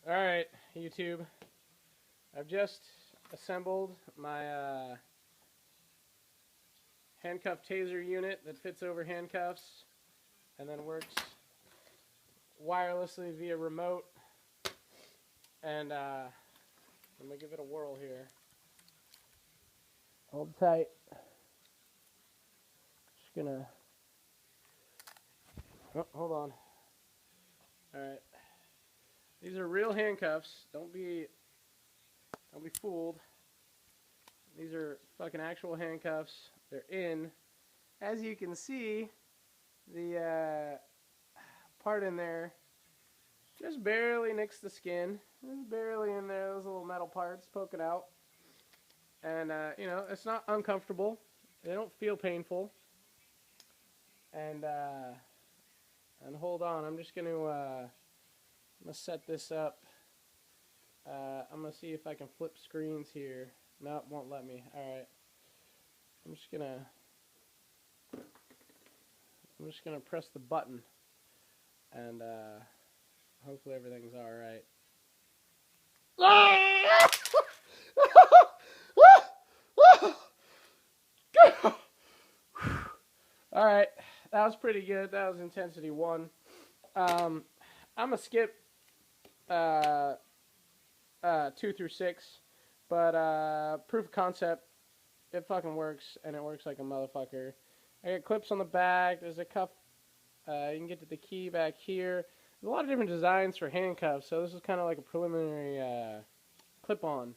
Alright, YouTube. I've just assembled my handcuff taser unit that fits over handcuffs and then works wirelessly via remote. And I'm going to give it a whirl here. Hold tight. Just going to... Oh, hold on. Alright. These are real handcuffs. Don't be fooled. These are fucking actual handcuffs. They're in. As you can see, the part in there just barely nicks the skin. Just barely in there, those little metal parts poking out. And, you know, it's not uncomfortable. They don't feel painful. And hold on, I'm just going to set this up. I'm going to see if I can flip screens here. No, it won't let me. Alright. I'm just gonna press the button, and hopefully everything's alright. Alright, that was pretty good. That was intensity 1. I'm gonna skip 2 through 6, but proof of concept, it fucking works, and it works like a motherfucker. I got clips on the back. There's a cuff. You can get to the key back here. There's a lot of different designs for handcuffs, so this is kind of like a preliminary clip-on.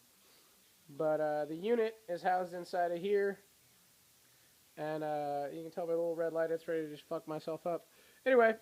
But the unit is housed inside of here, and you can tell by the little red light it's ready to just fuck myself up. Anyway,